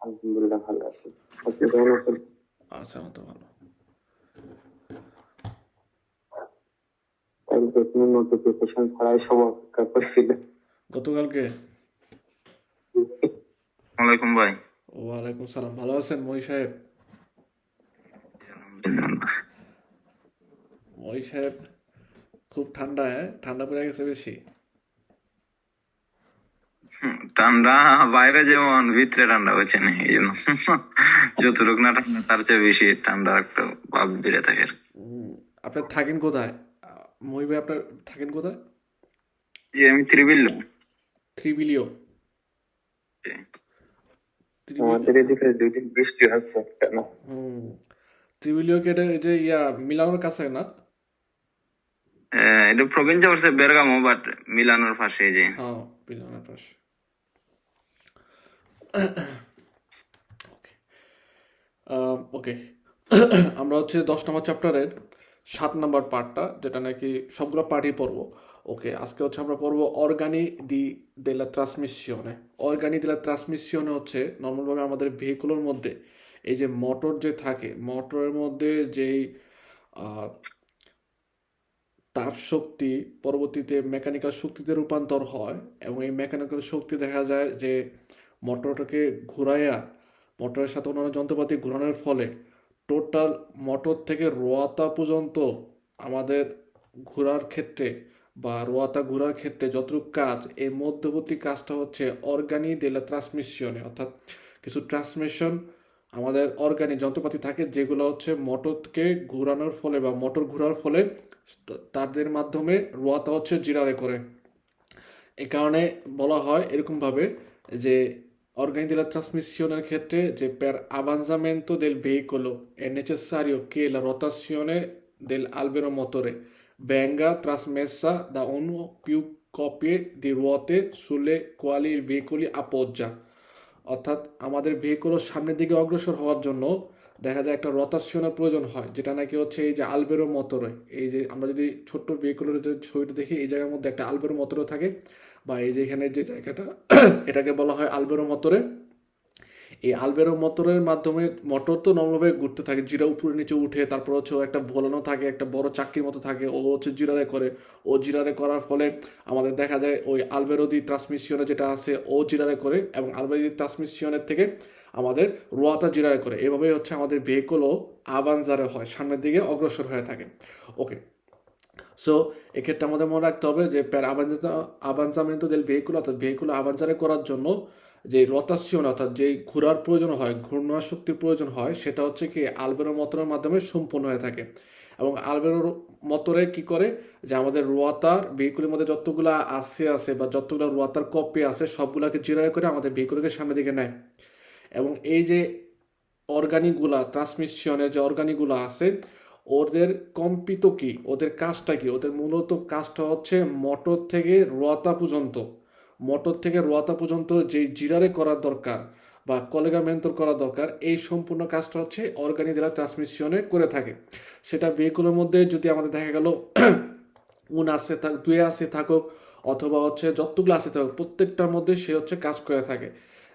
আলহামদুলিল্লাহ ভালো আছি। আপনি কেমন আছেন? আচ্ছা, আমার তো ভালো। কালকে কোনো নোটিফিকেশন ছাড়াই সব অপেক্ষা করছিলেন। গতকালকে। ওয়ালাইকুম ভাই। ওয়ালাইকুম সালাম। ভালো আছেন মই সাহেব? মই সাহেব, খুব ঠান্ডা, হ্যাঁ? ঠান্ডা পড়ে গেছে বেশি। ঠান্ডা বাইরে যেমন ভিতরে ঠান্ডা হচ্ছে না, এই জন্য যতটুকু না ঠান্ডা তার চেয়ে বেশি ঠান্ডা একটা ভাব দূরে থাকে আর কি। আপনার থাকেন কোথায়? মই ভাই, আপনার থাকেন কোথায়? যে আমি ত্রিবিল্ল। ত্রিবিলিও। ত্রিবিলিও। আমাদের এদিকে 2 দিন বৃষ্টি হচ্ছে কেন? হুম। ত্রিবিলিও কে এটা, এই যে মিলানোর কাছে না? এটা প্রভিন্স পড়ছে বেরগামো, বাট মিলানোর পাশে যে। হ্যাঁ, মিলানোর পাশে। ওকে। ওকে। আমরা হচ্ছে 10 নম্বর চ্যাপ্টারের 7 নম্বর পার্টটা, যেটা নাকি সবগুলো পার্টই পড়বো। ওকে, আজকে হচ্ছে আমরা পড়বো অর্গানি দি দেলা ট্রান্সমিশনে। অর্গানি দেলা ট্রান্সমিশনে হচ্ছে নর্মালভাবে আমাদের ভেহিকুলের মধ্যে এই যে মোটর যে থাকে, মোটরের মধ্যে যেই আহ, তাপ শক্তি পরবর্তীতে মেকানিক্যাল শক্তিতে রূপান্তর হয়, এবং এই মেকানিক্যাল শক্তি দেখা যায় যে মোটরটাকে ঘুরাইয়া, মোটরের সাথে অন্যান্য যন্ত্রপাতি ঘোরানোর ফলে টোটাল মোটর থেকে রোয়াতা পর্যন্ত আমাদের ঘোরার ক্ষেত্রে বা রোয়াতা ঘোরার ক্ষেত্রে যতটুকু কাজ, এই মধ্যবর্তী কাজটা হচ্ছে অর্গানি দেলা ট্রান্সমিশনে। অর্থাৎ কিছু ট্রান্সমিশন আমাদের অর্গানিক যন্ত্রপাতি থাকে যেগুলো হচ্ছে মোটরকে ঘোরানোর ফলে বা মোটর ঘোরার ফলে তাদের মাধ্যমে রোয়াতা হচ্ছে জিরারে করে। এই কারণে বলা হয় এরকমভাবে যে organi della trasmissione ক্ষেত্রে যে per avanzamento del veicolo è necessario che la rotazione dell'albero motore venga trasmessa da uno o più coppie di ruote sulle quali il veicolo appoggia। অর্থাৎ আমাদের ভেহিকলের সামনের দিকে অগ্রসর হওয়ার জন্য দেখা যায় একটা রোটাশনের প্রয়োজন হয়, যেটা নাকি হচ্ছে এই যে আলবেরো মোটরে। এই যে আমরা যদি ছোট্ট ভেহিকলের যে ছবিটা দেখি, এই জায়গার মধ্যে একটা আলবেরো মোটরও থাকে, বা এই যে এখানে যে জায়গাটা এটাকে বলা হয় আলবেরো মোটরে। এই আলবেরো মোটরের মাধ্যমে মোটর তো নর্মালভাবে ঘুরতে থাকে, জিরা উপরে নিচে উঠে, তারপর হচ্ছে ও একটা ভোলানো থাকে, একটা বড় চাকরির মতো থাকে, ও হচ্ছে জিরারে করে। ও জিরারে করার ফলে আমাদের দেখা যায় ওই আলবেরো দি ট্রান্সমিশনে যেটা আছে ও জিরারে করে, এবং আলবেরো দি ট্রান্সমিশনের থেকে আমাদের রোয়াতা জিরারে করে। এভাবেই হচ্ছে আমাদের ভেহিকলও আভানজারে হয়, সামনের দিকে অগ্রসর হয়ে থাকে। ওকে। সো এক্ষেত্রে আমাদের মনে রাখতে হবে যে প্যার আভানজামেন্টো দেল ভেহিকুলো, অর্থাৎ ভেহিকুলো আভানজারে করার জন্য যে রোতাসিয়ন, অর্থাৎ যেই ঘোরার প্রয়োজন হয়, ঘূর্ণন শক্তির প্রয়োজন হয়, সেটা হচ্ছে কি আলবেরো মোটরের মাধ্যমে সম্পন্ন হয়ে থাকে। এবং আলবেরো মোটরে কি করে, যে আমাদের রোয়াতার ভেহিকুলের মধ্যে যতগুলা আছে বা যতগুলো রোয়াতার কপি আছে সবগুলাকে জিরো করে আমাদের ভেহিকুলকে সামনের দিকে নেয়। এবং এই যে অর্গানিকগুলা, ট্রান্সমিশনের যে অর্গানিকগুলো আছে, ওদের কম্পিত কি, ওদের কাজটা কি, ওদের মূলত কাজটা হচ্ছে মোটর থেকে রোয়াতা পর্যন্ত, মোটর থেকে রোয়াতা পর্যন্ত যে জিরারে করার দরকার বা কলেগামেন্টর করা দরকার, এই সম্পূর্ণ কাজটা হচ্ছে অর্গানিক দ্বারা ট্রান্সমিশনে করে থাকে। সেটা ভেহিকুলের মধ্যে যদি আমাদের দেখা গেল আসে থাক, দুয়ে আসে থাকুক, অথবা হচ্ছে যতগুলো আসে থাকুক, প্রত্যেকটার মধ্যে সে হচ্ছে কাজ করে থাকে।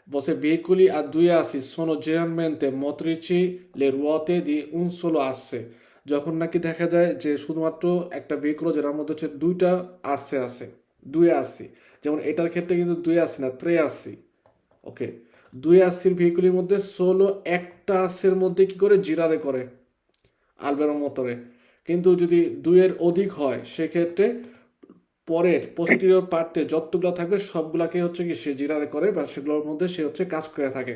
Você veicoli a due assi sono generalmente motrici le ruote di un solo asse। যখন নাকি দেখা যায় যে শুধুমাত্র একটা ভেহিকল যেটার মধ্যে হচ্ছে দুইটা আsse আছে, দুই আশি, যেমন এটার ক্ষেত্রে কিন্তু দুই আশি না, ত্রে আশি। ওকে। দুই আশির ভেহিকলের মধ্যে ষোলো একটা আশের মধ্যে কি করে জিরারে করে আলবেরো মোটরে। কিন্তু যদি দুইয়ের অধিক হয় সেক্ষেত্রে পরের পোস্টিরিয়র পার্টে যতগুলো থাকবে সবগুলাকে হচ্ছে কি সে জিরারে করে, বা সেগুলোর মধ্যে সে হচ্ছে কাজ করে থাকে।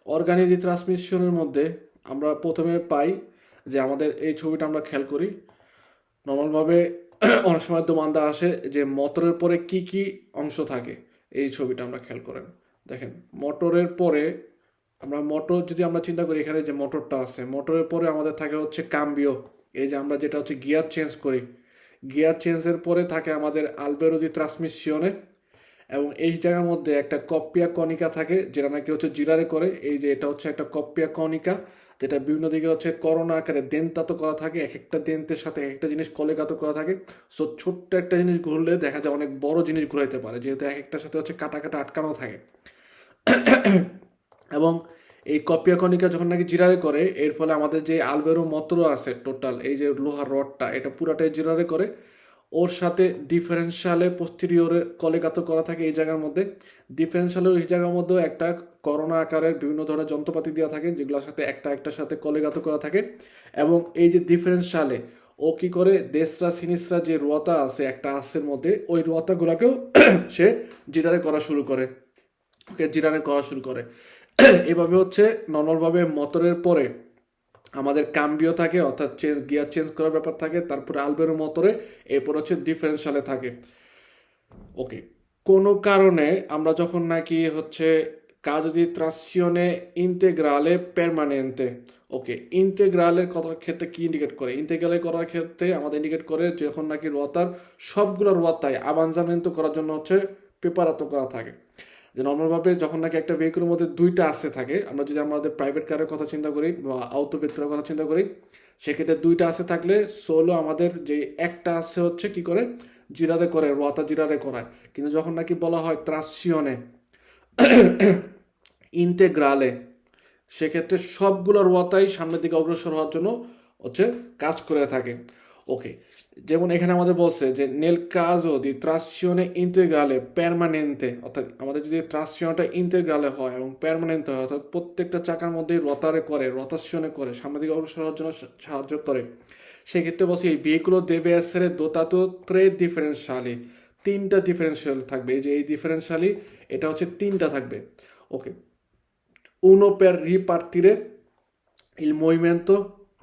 অর্গানিক ট্রান্সমিশনের মধ্যে আমরা প্রথমে পাই যে আমাদের এই ছবিটা আমরা খেয়াল করি নর্মালভাবে। অনেক সময় দোমান্দা আসে যে মোটরের পরে কি কি অংশ থাকে। এই ছবিটা আমরা খেয়াল করেন, দেখেন মোটরের পরে আমরা মোটর যদি আমরা চিন্তা করি, এখানে যে মোটরটা আছে, মোটরের পরে আমাদের থাকে হচ্ছে কাম্বিও। এই যে আমরা যেটা হচ্ছে গিয়ার চেঞ্জ করি, গিয়ার চেঞ্জের পরে থাকে আমাদের আলবেরো দি ট্রান্সমিশনে। এবং এই জায়গার মধ্যে একটা কপ্পিয়া কণিকা থাকে যেটা নাকি হচ্ছে জিরারে করে। এই যে এটা হচ্ছে একটা কপ্পিয়া কণিকা, যেটা বিভিন্ন দিকে হচ্ছে করোনা আকারে দেন্তাত করা থাকে, এক একটা দেন্তের সাথে এক একটা জিনিস কলেগাত করা থাকে। সো ছোট্ট একটা জিনিস ঘুরলে দেখা যায় অনেক বড় জিনিস ঘুরাইতে পারে, যেহেতু এক একটার সাথে হচ্ছে কাটা কাটা আটকানো থাকে। এবং এই কপিয়া কণিকা যখন নাকি জিরারে করে, এর ফলে আমাদের যে আলবেরো মতর আছে টোটাল, এই যে লোহার রডটা, এটা পুরাটাই জিরারে করে। ওর সাথে ডিফারেন্সিয়ালে পোস্টেরিয়রে কলেগাত করা থাকে এই জায়গার মধ্যে। ডিফারেন্সিয়ালের এই জায়গার মধ্যেও একটা করোনা আকারের বিভিন্ন ধরনের যন্ত্রপাতি দেওয়া থাকে, যেগুলোর সাথে একটা একটার সাথে কলেগাত করা থাকে। এবং এই যে ডিফারেন্সিয়ালে ও কি করে, দেশরা সিনিসরা যে রোয়াতা আছে একটা আসের মধ্যে, ওই রোয়াতাগুলোকেও সে জিরারে করা শুরু করে। ওকে, জিরারে করা শুরু করে। এভাবে হচ্ছে নর্মালভাবে মোটরের পরে আমাদের কাম্বিও থাকে, অর্থাৎ গিয়ার চেঞ্জ করার ব্যাপার থাকে, তারপরে আলবেরো মোটরে, এরপর হচ্ছে ডিফারেন্সিয়ালে থাকে। ওকে, কোনো কারণে আমরা যখন নাকি হচ্ছে কাজো দি ট্রাসিওনে ইন্টেগ্রালে পারমানেন্তে, ওকে, ইন্টেগ্রালের কথার ক্ষেত্রে কি ইন্ডিকেট করে? ইন্টেগ্রালে করার ক্ষেত্রে আমাদের ইন্ডিকেট করে যখন নাকি রোয়াতার সবগুলো রোয়াতায় আবানজামেন্টো করার জন্য হচ্ছে প্রেপারাতো করা থাকে। যে নর্মালভাবে যখন নাকি একটা ভেহিকুলের মধ্যে দুইটা আসে থাকে, আমরা যদি আমাদের প্রাইভেট কারের কথা চিন্তা করি বা আউটো ভেক্টরের কথা চিন্তা করি, সেক্ষেত্রে দুইটা আসে থাকলে সোলো আমাদের যে একটা আসে হচ্ছে কি করে, জিরারে করে, রোয়াতা জিরারে করায়। কিন্তু যখন নাকি বলা হয় ট্রাসিওনে ইন্টেগ্রালে, সেক্ষেত্রে সবগুলো রোয়াতাই সামনের দিকে অগ্রসর হওয়ার জন্য হচ্ছে কাজ করে থাকে। ওকে, যেমন এখানে আমাদের বলছে যে নেল কাজো দি ট্রাসিওনে ইন্টেগ্রালে পারমানেন্তে, অর্থাৎ আমাদের যদি ট্রাসিওনটা ইন্টেগ্রালে হয় এবং পারমানেন্ট হয়, অর্থাৎ প্রত্যেকটা চাকার মধ্যে রোতারে করে, রোতাশনে করে, সামনের দিকে অগ্রসর হওয়ার জন্য সাহায্য করে, সেক্ষেত্রে বলছি এই ভেহিকুলো দেবে এসে দোতাতো ত্রে ডিফারেন্সিয়ালি, তিনটা ডিফারেন্সিয়াল থাকবে। এই যে এই ডিফারেন্সিয়ালি, এটা হচ্ছে তিনটা থাকবে। ওকে, uno per ripartire il movimento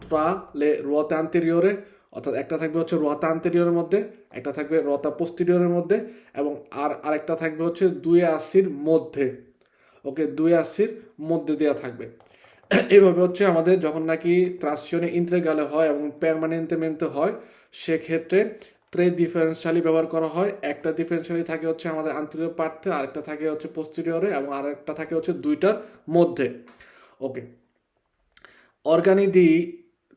tra le ruote anteriore, অর্থাৎ একটা থাকবে হচ্ছে রোয়াতা আন্তেরিয়রের মধ্যে, একটা থাকবে রোয়াতা পোস্টেরিয়রের মধ্যে, এবং আরেকটা থাকবে হচ্ছে দুই আশির মধ্যে। ওকে, দুই আশির মধ্যে দেওয়া থাকবে। এইভাবে হচ্ছে আমাদের যখন নাকি ট্রাসিওনে ইন্টেগ্রালে হয় এবং পারমানেন্টেমেন্টে হয়, সেক্ষেত্রে ত্রে ডিফারেন্সিয়ালি ব্যবহার করা হয়। একটা ডিফারেন্সিয়ালি থাকে হচ্ছে আমাদের আন্তরিক পার্থে, আরেকটা থাকে হচ্ছে পোস্টেরিয়রে, এবং আরেকটা থাকে হচ্ছে দুইটার মধ্যে। ওকে, অর্গানি দি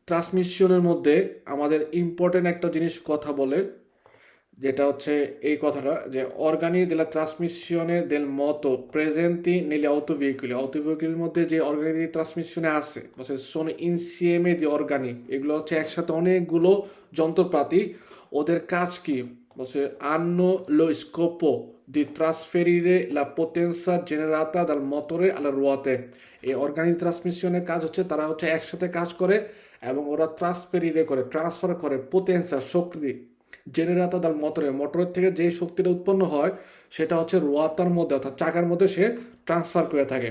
ট্রান্সমিশনের মধ্যে আমাদের ইম্পর্টেন্ট একটা জিনিস কথা বলে, যেটা হচ্ছে এই কথাটা যে অর্গানি দেলা ট্রান্সমিশনে দেল মতো প্রেজেন্টি নেলি অটোভেহিকুলের মধ্যে যে অর্গানি দি ট্রান্সমিশনে আছে, বলছে সোন ইনসিএমে দি অর্গানি, এগুলো হচ্ছে একসাথে অনেকগুলো যন্ত্রপাতি। ওদের কাজ কি? বলছে আন্নো লো স্কোপো di trasferire la potenza generata dal motore alle ruote। এই অর্গানিক ট্রান্সমিশনের কাজ হচ্ছে তারা হচ্ছে একসাথে কাজ করে এবং ওরা ট্রান্সফার করে পোটেন্সা, শক্তি, জেনারেটা দাল মোটরের থেকে যে শক্তিটা উৎপন্ন হয় সেটা হচ্ছে রোয়াতার মধ্যে, অর্থাৎ চাকার মধ্যে সে ট্রান্সফার করে থাকে।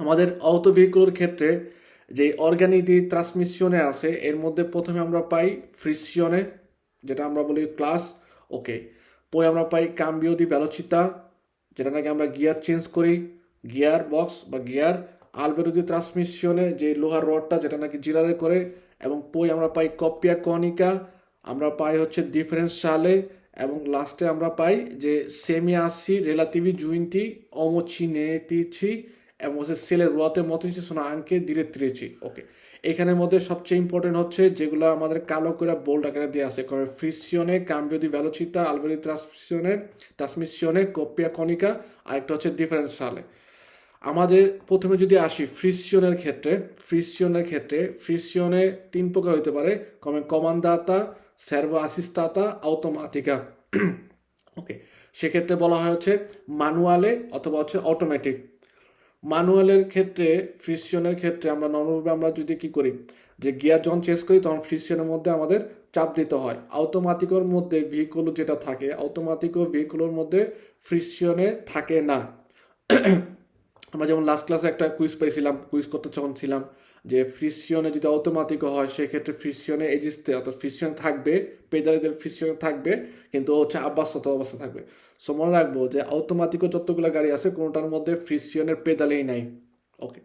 আমাদের অটো ভেহিকুলের ক্ষেত্রে যে অর্গানিক দি ট্রান্সমিশনে আছে, এর মধ্যে প্রথমে আমরা পাই ফ্রিসিওনে, যেটা আমরা বলি ক্লাস। ওকে, পরে আমরা পাই কাম্বিও দি ভেলোচিতা, যেটা নাকি আমরা গিয়ার চেঞ্জ করি, গিয়ার বক্স বা গিয়ার। আলবেরো দি ট্রান্সমিশনে যে লোহার রডটা, যেটা নাকি জিরারে করে। এবং পরে আমরা পাই কপিয়া কনিকা, আমরা পাই হচ্ছে ডিফারেন্সিয়ালে, এবং লাস্টে আমরা পাই যে সেমিয়াসি রেলাটিভি জুইন্টি অমোচিনেটিছি এবং হচ্ছে সেলের রোয়াতে মতিছি সোনা আঙ্কে ডিরেক্ট্রিছি। ওকে, এখানের মধ্যে সবচেয়ে ইম্পর্টেন্ট হচ্ছে যেগুলো আমাদের কালো করে বোল্ড আকারে দেওয়া আছে, কারণ ফ্রিসিওনে, কাম্বিও দি ভেলোচিতা, আলবেরো দি ট্রান্সমিশনে কপিয়া কনিকা, আরেকটা হচ্ছে ডিফারেন্সিয়ালে। আমাদের প্রথমে যদি আসি ফ্রিসিওনের ক্ষেত্রে ফ্রিসিওনে তিন প্রকার হতে পারে, কমান্দাতা, সার্ভো আসিস্তাতা, অটোমেটিকা। ওকে, সেক্ষেত্রে বলা হয় হচ্ছে ম্যানুয়ালে অথবা হচ্ছে অটোমেটিক। ম্যানুয়ালের ক্ষেত্রে, ফ্রিসিওনের ক্ষেত্রে আমরা নর্মালভাবে আমরা যদি কি করি, যে গিয়ার যখন চেঞ্জ করি তখন ফ্রিসিওনের মধ্যে আমাদের চাপ দিতে হয়। অটোমেটিকের মধ্যে ভেহিকুল যেটা থাকে, অটোমেটিক ভেহিকুলের মধ্যে ফ্রিসিওনে থাকে না। আমরা যেমন লাস্ট ক্লাসে একটা কুইজ করতে যখন ছিলাম, যে ফ্রিসিওনে যদি অটোমেটিক হয় সেক্ষেত্রে ফ্রিসিওনে এজিস্তে, অর্থাৎ ফ্রিসিওন থাকবে, পেডালের ফ্রিসিওন থাকবে, কিন্তু হচ্ছে আব্বাসত অবস্থা থাকবে। সো মনে রাখবো যে অটোমেটিকও যতগুলো গাড়ি আছে কোনোটার মধ্যে ফ্রিসিওনের পেডালেই নাই। ওকে,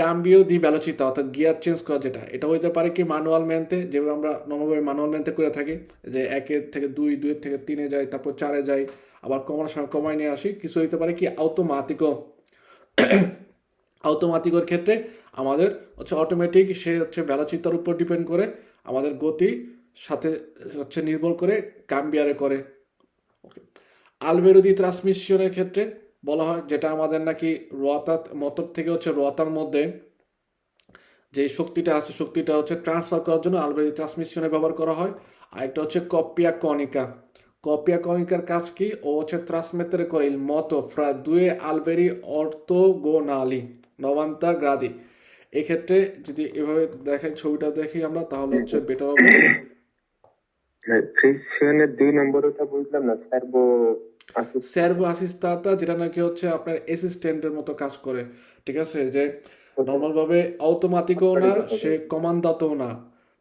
কাম্বিও দি ভেলোচিতা অর্থাৎ গিয়ার চেঞ্জ করা যেটা, এটা হইতে পারে কি ম্যানুয়াল মেনতে, যেগুলো আমরা নর্মালভাবে ম্যানুয়াল মেনতে করে থাকি, যে 1 থেকে 2, 2 থেকে 3 যাই, তারপর 4 যাই, আবার কমানোর সময় কমায় নিয়ে আসি। কিছু হইতে পারে কি অটোমেটিকের ক্ষেত্রে আমাদের হচ্ছে অটোমেটিক, সে হচ্ছে ভেলোচিতার উপর ডিপেন্ড করে, আমাদের গতি সাথে হচ্ছে নির্ভর করে কাম্বিয়ারে করে। ওকে, আলবেরো দি ট্রান্সমিশনের ক্ষেত্রে বলা হয়, যেটা আমাদের নাকি রোয়াতা মোটর থেকে হচ্ছে রোয়াতার মধ্যে যে শক্তিটা আছে, শক্তিটা হচ্ছে ট্রান্সফার করার জন্য আলবেরো দি ট্রান্সমিশনে ব্যবহার করা হয়। আর একটা হচ্ছে কপিয়া কনিকা। কপিয়া কনিকার কাজ কি, ও হচ্ছে ট্রান্সমেত্রে করে il moto fra due alberi ortogonali 90 gradi। এক্ষেত্রে যদি এভাবে দেখেন, ছবিটা দেখি আমরা, তাহলে হচ্ছে বেটার হবে। ফ্রিকশনের 2 নম্বরটা বুঝলাম না, সার্ভো অ্যাসিস্টাতা, যেটা নাকি হচ্ছে আপনার অ্যাসিস্ট্যান্টের মতো কাজ করে, ঠিক আছে, যে নর্মালভাবে অটোমেটিকও না, সে কমান্ডাতেও না,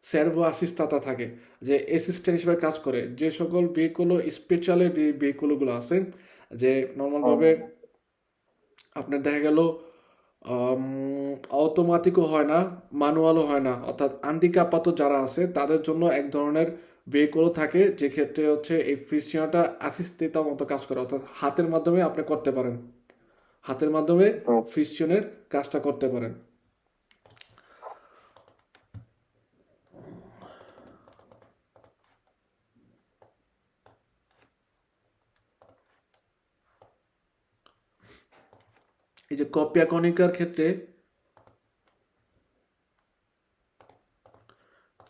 সার্ভো অ্যাসিস্টাতা থাকে, যে অ্যাসিস্ট্যান্ট হিসেবে কাজ করে। যে সকল ভেহিকুল স্পেশালি ভেহিকুলগুলো আছে, যে নর্মালভাবে আপনার দেখা গেল অটোমেটিকও হয় না, ম্যানুয়ালও হয় না, অর্থাৎ আন্দিকাপাত যারা আছে তাদের জন্য এক ধরনের ভেহিকুলও থাকে, যে ক্ষেত্রে হচ্ছে এই ফ্রিকশনটা অ্যাসিস্টেন্টের মতো কাজ করে, অর্থাৎ হাতের মাধ্যমে আপনি করতে পারেন, হাতের মাধ্যমে ফ্রিকশনের কাজটা করতে পারেন। এই যে কপিয়া কনিকার ক্ষেত্রে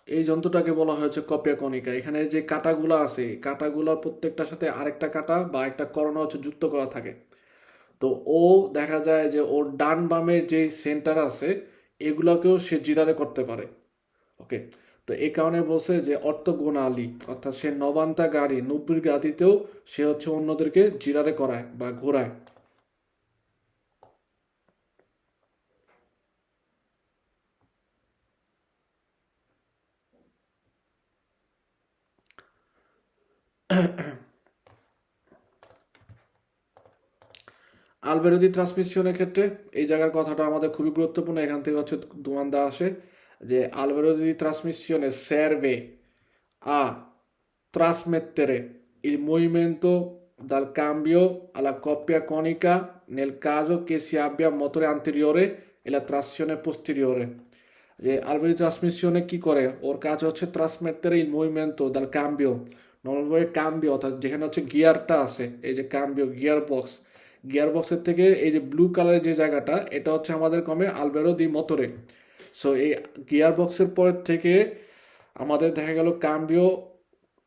এই যন্ত্রটাকে বলা হয়েছে কপিয়া কনিকা। এখানে যে কাঁটাগুলো আছে, এই কাঁটাগুলোর প্রত্যেকটার সাথে আরেকটা কাঁটা বা একটা করোনা হচ্ছে যুক্ত করা থাকে। তো ও দেখা যায় যে ওর ডান বামের যে সেন্টার আছে, এগুলোকেও সে জিরারে করতে পারে। ওকে, তো এই কারণে বলছে যে অর্থগোনালি, অর্থাৎ সে 90 গাড়ি 90 গাড়িতেও সে হচ্ছে অন্যদেরকে জিরারে করায় বা ঘোরায়। আলবেরো দি ট্রান্সমিশনের ক্ষেত্রে এই জায়গার কথাটা আমাদের খুবই গুরুত্বপূর্ণ, এখান থেকে হচ্ছে দুমান্দা আসে, যে আলবেরো দি ট্রান্সমিশনে serve a trasmettere il movimento dal cambio alla coppia conica nel caso che si abbia motore anteriore e la trazione posteriore। যে আলবেরো ট্রান্সমিশনে কি করে, ওর কাজ হচ্ছে ট্রান্সমেটরে il movimento dal cambio, নর্মালভাবে কাম্বিও অর্থাৎ যেখানে হচ্ছে গিয়ারটা আছে, এই যে কাম্বিও গিয়ার বক্স, গিয়ার বক্সের থেকে এই যে ব্লু কালারের যে জায়গাটা, এটা হচ্ছে আমাদের কমে আলবেরো দি মোটরে। সো এই গিয়ার বক্সের পর থেকে আমাদের দেখা গেল কাম্বিও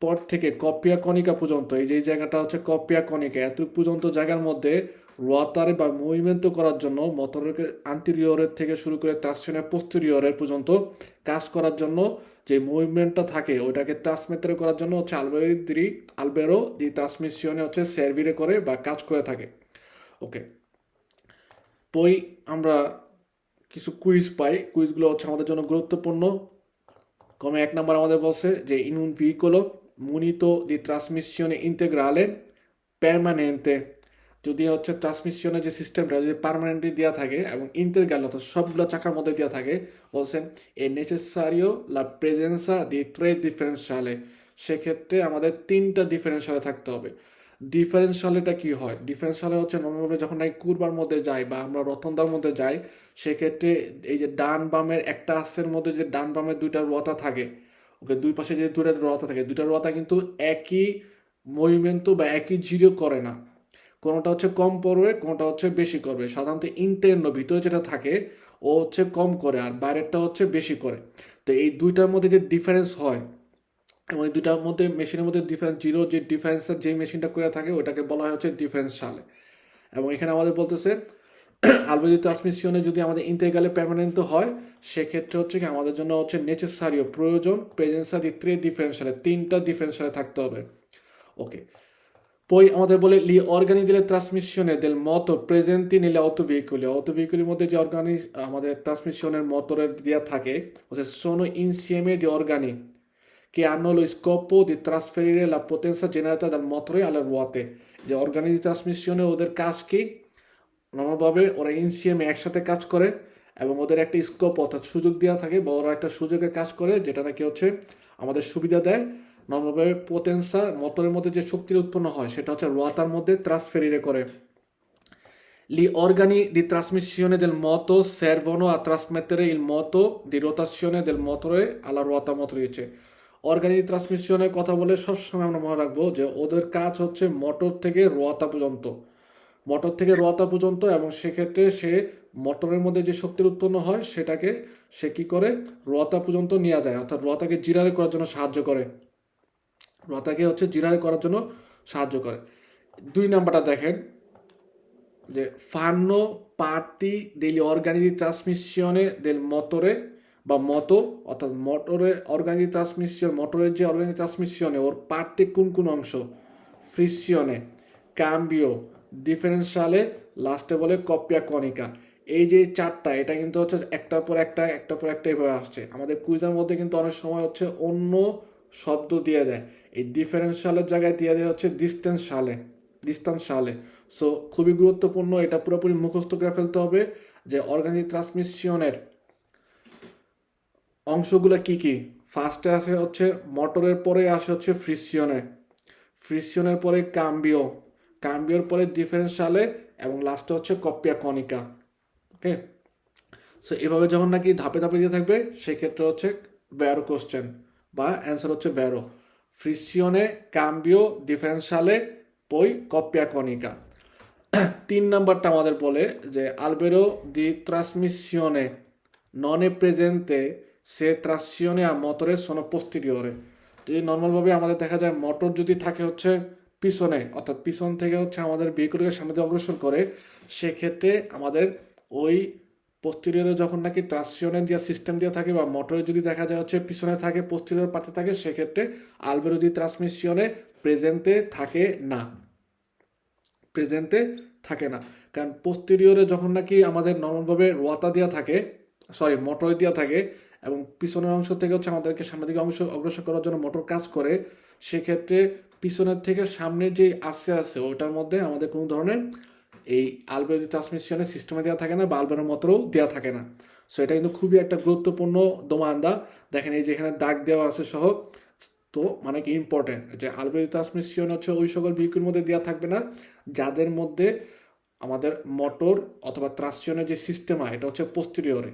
পর থেকে কপিয়া কনিকা পর্যন্ত, এই যে জায়গাটা হচ্ছে কপিয়া কনিকা, এত পর্যন্ত জায়গার মধ্যে রোয়াতারে বা মুভমেন্ট করার জন্য মোটরের আন্টেরিয়রের থেকে শুরু করে ট্রাকশনের পোস্টেরিয়রের পর্যন্ত কাজ করার জন্য যে মুভমেন্টটা থাকে, ওইটাকে ট্রান্সমিটারে করার জন্য হচ্ছে আলবেরো দি ট্রান্সমিশনে হচ্ছে সার্ভিরে করে বা কাজ করে থাকে। ওকে, পই আমরা কিছু কুইজ পাই, কুইজগুলো হচ্ছে আমাদের জন্য গুরুত্বপূর্ণ। কমে 1 নম্বর আমাদের বলছে যে in un veicolo munito di trasmissione integrale permanente, যদি হচ্ছে ট্রান্সমিশনের যে সিস্টেমটা যদি পার্মানেন্টলি দেওয়া থাকে এবং ইন্টারগ্রাল অর্থাৎ সবগুলো চাকার মধ্যে দেওয়া থাকে, বলছেন এ নেসেসারিও লা প্রেজেন্সা দি ট্রে ডিফারেন্সিয়ালে, সেক্ষেত্রে আমাদের 3টা ডিফারেন্সিয়ালে থাকতে হবে। ডিফারেন্সিয়ালটা কি হয়, ডিফারেন্সিয়ালে হচ্ছে নর্মালভাবে যখন এই কুরবার মধ্যে যাই বা আমরা রতনদার মধ্যে যাই, সেক্ষেত্রে এই যে ডান বামের একটা আসের মধ্যে যে ডান বামের 2টা রোয়াতা থাকে, ওকে, দুই পাশে যে 2টা রোয়াতা থাকে, 2টা রোয়াতা কিন্তু একই মুভমেন্ট বা একই জিরো করে না, কোনোটা হচ্ছে কম করবে, কোনোটা হচ্ছে বেশি করবে। সাধারণত ইন্টারনো ভিতরে যেটা থাকে ও হচ্ছে কম করে, আর বাইরেরটা হচ্ছে বেশি করে। তো এই দুইটার মধ্যে যে ডিফারেন্স হয়, এবং এই দুইটার মধ্যে মেশিনের মধ্যে ডিফারেন্স জিরো, যে ডিফারেন্সের যে মেশিনটা করে থাকে ওটাকে বলা হয় হচ্ছে ডিফারেন্সিয়ালে। এবং এখানে আমাদের বলতেছে আলবেরো ট্রান্সমিশনে যদি আমাদের ইন্টেগ্রালে পার্মানেন্ট হয়, সেক্ষেত্রে হচ্ছে কি আমাদের জন্য হচ্ছে নেসেসারিও প্রয়োজন প্রেজেন্সা দি ট্রে ডিফারেন্সিয়ালে, 3টা ডিফারেন্সিয়ালে থাকতে হবে। ওকে, poi আমাদের বলে gli organi delle trasmissione del motor presenti negli autoveicoli, autoveicoli মধ্যে যে অর্গানি আমাদের ট্রান্সমিশনের মোটরের দেওয়া থাকে, sono insieme di organi che hanno lo scopo di trasferire la potenza generata dal motore alle ruote। যে অর্গানি দি ট্রান্সমিশনে ওদের কাজ কি, নর্মালভাবে ওরা ইনসিএমে একসাথে কাজ করে এবং ওদের একটা স্কোপ অর্থাৎ সুযোগ দেওয়া থাকে বা ওরা একটা সুযোগের কাজ করে যেটা নাকি হচ্ছে আমাদের সুবিধা দেয়। নর্মালভাবে পোটেন্সা মোটরের মধ্যে যে শক্তি উৎপন্ন হয় সেটা হচ্ছে রোয়াতার মধ্যে ট্রান্সফেরিরে করে। Gli organi di trasmissione del moto servono a trasmettere il moto di rotazione del motore alla ruota motrice. অর্গানি ট্রান্সমিশনের কথা বলে সবসময় আমরা মনে রাখবো যে ওদের কাজ হচ্ছে মোটর থেকে রোয়াতা পর্যন্ত, এবং সেক্ষেত্রে সে মোটরের মধ্যে যে শক্তির উৎপন্ন হয় সেটাকে সে কি করে রোয়াতা পর্যন্ত নিয়ে যায়, অর্থাৎ রোয়াতাকে জিরারে করার জন্য সাহায্য করে। দুই নাম্বারটা দেখেন যে fanno parti degli organi di trasmissione del motore বা moto, অর্থাৎ মোটরের অর্গানি ট্রান্সমিশন, মোটরের যে অর্গানি ট্রান্সমিশনে ওর পার্টে কোন অংশ, ফ্রিকশনে, ক্যাম্বিও, ডিফারেন্সিয়ালে, লাস্টে বলে কপ্পিয়া কনিকা। এই যে চারটা, এটা কিন্তু হচ্ছে একটার পর একটা এভাবে আসছে। আমাদের কুইজের মধ্যে কিন্তু অনেক সময় হচ্ছে অন্য শব্দ দিয়ে দেয়, এই ডিফারেন্সিয়ালের জায়গায় দিয়ে দেয় হচ্ছে ডিস্টেন্সিয়ালে। সো খুবই গুরুত্বপূর্ণ, এটা পুরোপুরি মুখস্থ করে ফেলতে হবে যে অর্গানিক ট্রান্সমিশনের অংশগুলো কি কি। ফার্স্টে আসে হচ্ছে মোটরের, পরে আসে হচ্ছে ফ্রিকশনের পরে ক্যাম্বিওর পরে ডিফারেন্সিয়ালে, এবং লাস্টে হচ্ছে কপ্পিয়া কনিকা। ওকে, সো এভাবে যখন নাকি ধাপে ধাপে দিয়ে থাকবে সেক্ষেত্রে হচ্ছে ভ্যারো কোশ্চেন বা অ্যান্সার হচ্ছে ভ্যারো, ফ্রিকশনে, ক্যাম্বিও, ডিফারেন্সিয়ালে, পই কপ্পিয়া কনিকা। 3 নাম্বারটা আমাদের বলে যে আলবেরো দি ট্রাসমিশনে non è presente se trazione a motore sono posteriore। যদি নর্মালভাবে আমাদের দেখা যায় মোটর যদি থাকে হচ্ছে পিছনে, অর্থাৎ পিছন থেকে হচ্ছে আমাদের ভেহিকলকে সামনে দিয়ে অগ্রসর করে, সেক্ষেত্রে আমাদের ওই পোস্টেরিয়রে যখন নাকি ট্রাকশনে দেওয়া সিস্টেম দেওয়া থাকে বা মোটরে যদি দেখা যায় হচ্ছে পিছনে থাকে, পোস্টেরিয়র পাতে থাকে, সেক্ষেত্রে আলবেরো দি ট্রান্সমিশনে প্রেজেন্টে থাকে না। কারণ পোস্টেরিয়রে যখন নাকি আমাদের নর্মালভাবে রোয়াতা দেওয়া থাকে, মোটর দেওয়া থাকে, এবং পিছনের অংশ থেকে হচ্ছে আমাদেরকে সামনের দিকে অগ্রসর করার জন্য মোটর কাজ করে, সেক্ষেত্রে পিছনের থেকে সামনের যে আছে ওটার মধ্যে আমাদের কোনো ধরনের এই আলবেরো ট্রান্সমিশনের সিস্টেমে দেওয়া থাকে না বা আলবেরোর মতোও দেওয়া থাকে না। সো এটা কিন্তু খুবই একটা গুরুত্বপূর্ণ দোমান্দা। দেখেন এই যে এখানে দাগ দেওয়া আছে সহ, তো মানে কি ইম্পর্টেন্ট যে আলবেরো ট্রান্সমিশন হচ্ছে ওই সকল ভেহিকলের মধ্যে দেওয়া থাকবে না যাদের মধ্যে আমাদের মোটর অথবা ট্রাকশনের যে সিস্টেম হয় এটা হচ্ছে পোস্টেরিয়রে।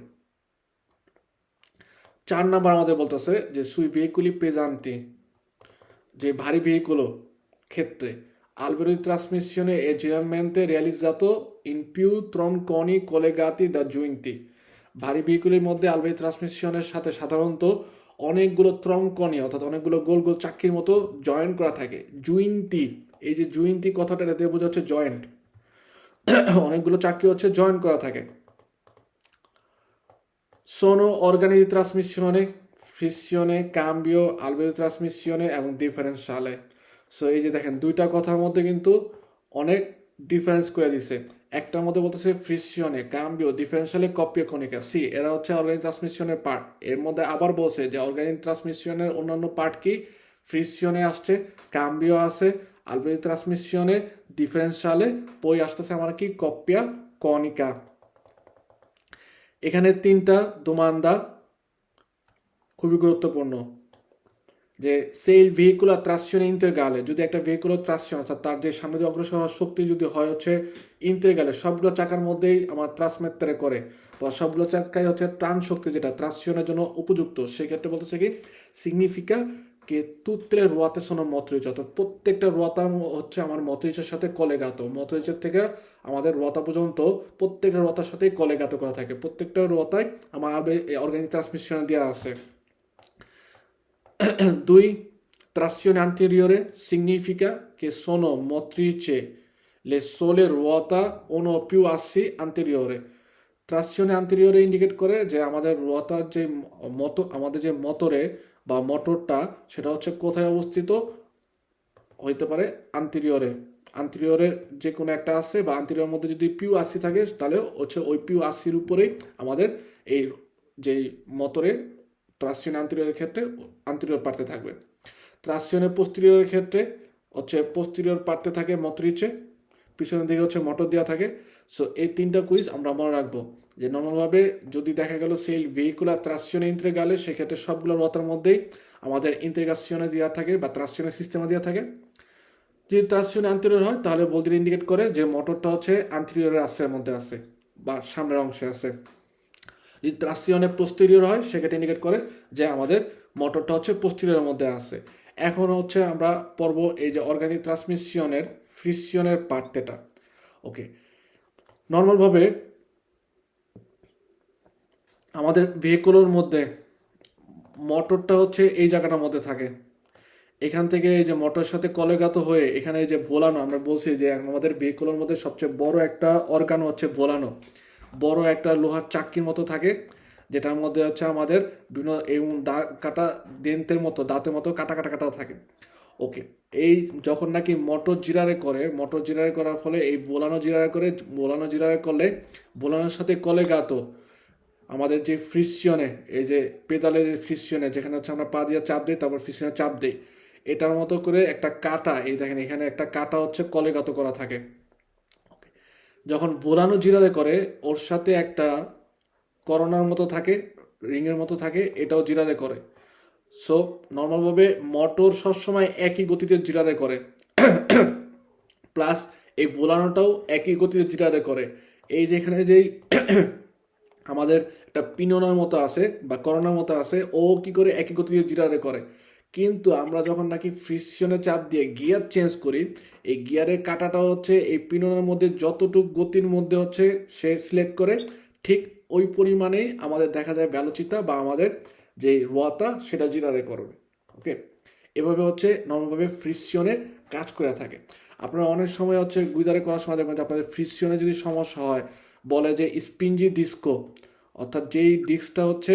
4 নাম্বার আমাদের বলতেছে যে সুই ভেহিকুলি পেজান্তি, যে ভারী ভেহিকুল ক্ষেত্রে Albero di trasmissione è generalmente realizzato in più tronconi collegati da giunti। ভারী ভেহিকুলের মধ্যে আলবেরো ট্রান্সমিশনের সাথে সাধারণত অনেকগুলো ত্রঙ্কনি, অর্থাৎ অনেকগুলো গোল গোল চাক্কির মতো জয়েন্ট করা থাকে। জুইন্টি, এই যে জুইন্টি কথাটা এটাতে বোঝা হচ্ছে জয়েন্ট, অনেকগুলো চাক্কি হচ্ছে জয়েন্ট করা থাকে। sono organi di trasmissione, frizione, cambio, albero di trasmissione এবং ডিফারেন্সিয়ালে। সো এই যে দেখেন দুইটা কথার মধ্যে কিন্তু অনেক ডিফারেন্স করে দিছে। একটার মধ্যে বলতেছে ফ্রিকশনে, ক্যাম্বিও, ডিফারেন্সিয়ালে, কপ্পিয়া কনিকা। এরা হচ্ছে অর্গানিক ট্রান্সমিশনের পার্ট। এর মধ্যে আবার বলছে যে অর্গানিক ট্রান্সমিশনের অন্যান্য পার্ট কি, ফ্রিকশনে আসছে, ক্যাম্বিও আছে, আলবেরো ট্রান্সমিশনে, ডিফারেন্সিয়ালে, পই আসতেছে আমার কি, কপ্পিয়া কনিকা। এখানে 3টা দোমান্দা খুবই গুরুত্বপূর্ণ, যে সেল ভেহিকুলার ট্রাকশনে ইন্টারগালে, যদি একটা ভেহিকুলার ট্রাকশন অর্থাৎ তার যে সামনে দিয়ে অগ্রসর হওয়ার শক্তি যদি হয় হচ্ছে ইন্টারগালে, সবগুলো চাকার মধ্যেই আমার ট্রান্সমেত্তারে করে বা সবগুলো চাকায় হচ্ছে টান শক্তি যেটা ট্রাকশনের জন্য উপযুক্ত, সেক্ষেত্রে বলতেছে কি সিগনিফিকা কে তুত্তে রোয়াতে সোনো মটরিচ, অর্থাৎ প্রত্যেকটা রোয়াতার হচ্ছে আমার মটরিচের সাথে কলেগাত, মটরিচের থেকে আমাদের রোয়াতা পর্যন্ত প্রত্যেকটা রোয়াতার সাথেই কলেগাত করা থাকে। প্রত্যেকটা রোয়াতায় আমার অর্গানিক ট্রান্সমিশন দেওয়া আছে। 2. Trazione anteriore significa che sono motrice le sole ruota uno o più assi anteriore। ট্রাকশনে আন্টেরিয়রে ইন্ডিকেট করে যে আমাদের রোয়াতার যে আমাদের যে মোটরে বা মোটরটা সেটা হচ্ছে কোথায় অবস্থিত হইতে পারে, আন্টেরিয়রের যে কোনো একটা আছে বা আন্টেরিয়রের মধ্যে যদি পিউ আসি থাকে তাহলে হচ্ছে ওই পিউ আসির উপরেই আমাদের এই যেই মোটরে ট্রাকশন আন্টেরিয়রের ক্ষেত্রে আন্টেরিয়র পার্টে থাকবে। ট্রাকশনের পোস্টেরিয়রের ক্ষেত্রে হচ্ছে পোস্টেরিয়র পার্টে থাকে মটরিচে, পিছনের দিকে হচ্ছে মোটর দেওয়া থাকে। সো এই তিনটা কুইজ আমরা মনে রাখবো যে নর্মালভাবে যদি দেখা গেল সেল ভেহিকুলার ট্রাকশনে ইন্ট্রেগালে, সেক্ষেত্রে সবগুলো রথের মধ্যেই আমাদের ইন্ট্রেগাসিয়নে দেওয়া থাকে বা ট্রাকশনের সিস্টেমে দেওয়া থাকে। যদি ট্রাকশনে আন্তরিয়র হয় তাহলে বলতে ইন্ডিকেট করে যে মোটরটা হচ্ছে আন্তরিয়রের রাস্তার মধ্যে আছে বা সামনের অংশে আছে। যদি ট্রাকশনে পোস্টেরিয়র হয় সেক্ষেত্রে ইন্ডিকেট করে যে আমাদের মোটরটা হচ্ছে পোস্টেরিয়রের মধ্যে আছে। এখন হচ্ছে আমরা পড়ব এই যে অর্গানিক ট্রান্সমিশনের ফ্রিকশনের পার্টটা। ওকে, নর্মালভাবে আমাদের ভেহিকুলের মধ্যে মোটরটা হচ্ছে এই জায়গাটার মধ্যে থাকে। এখান থেকে এই যে মোটরের সাথে কলেগাত হয়ে এখানে এই যে ভোলানো, আমরা বলছি যে আমাদের ভেহিকুলের মধ্যে সবচেয়ে বড় একটা অর্গান হচ্ছে ভোলানো, বড় একটা লোহার চাক্কির মতো থাকে, যেটার মধ্যে হচ্ছে আমাদের বিভিন্ন এবং কাটা দেন্তের মতো দাঁতের মতো কাটা কাটা কাটা থাকে। ওকে, এই যখন নাকি মোটর জিরারে করে, মোটর জিরারে করার ফলে এই বোলানো জিরারে করে, বোলানো জিরারে করলে বোলানোর সাথে কলেগাত আমাদের যে ফ্রিকশনে, এই যে পেদালের যে ফ্রিকশনে যেখানে হচ্ছে আমরা পা দিয়ে চাপ দিই তারপর ফ্রিকশনে চাপ দিই, এটার মতো করে একটা কাটা, এই দেখেন এখানে একটা কাটা হচ্ছে কলেগাত করা থাকে। যখন বোলানো জিরারে করে ওর সাথে একটা করোনার মতো থাকে, রিংয়ের মতো থাকে, এটাও জিরারে করে। সো নর্মালভাবে মোটর সবসময় একই গতিতে জিরারে করে, প্লাস এই বোলানোটাও একই গতিতে জিরারে করে। এই যেখানে যেই আমাদের একটা পিনোনার মতো আছে বা করোনার মতো আছে, ও কি করে একই গতিতে জিরারে করে। কিন্তু আমরা যখন নাকি ফ্রিকশনে চাপ দিয়ে গিয়ার চেঞ্জ করি, এই গিয়ারের কাটাটা হচ্ছে এই পিনোনার মধ্যে যতটুকু গতির মধ্যে হচ্ছে সে সিলেক্ট করে, ঠিক ওই পরিমাণেই আমাদের দেখা যায় ভ্যালোচিতা বা আমাদের যে রোয়াতা সেটা জিরারে করবে। ওকে, এভাবে হচ্ছে নর্মালভাবে ফ্রিকশনে কাজ করে থাকে। আপনারা অনেক সময় হচ্ছে গুইদারে করার সময় দেখবেন যে আপনাদের ফ্রিকশনে যদি সমস্যা হয়, বলে যে স্পিঞ্জি ডিস্কো, অর্থাৎ যেই ডিস্কটা হচ্ছে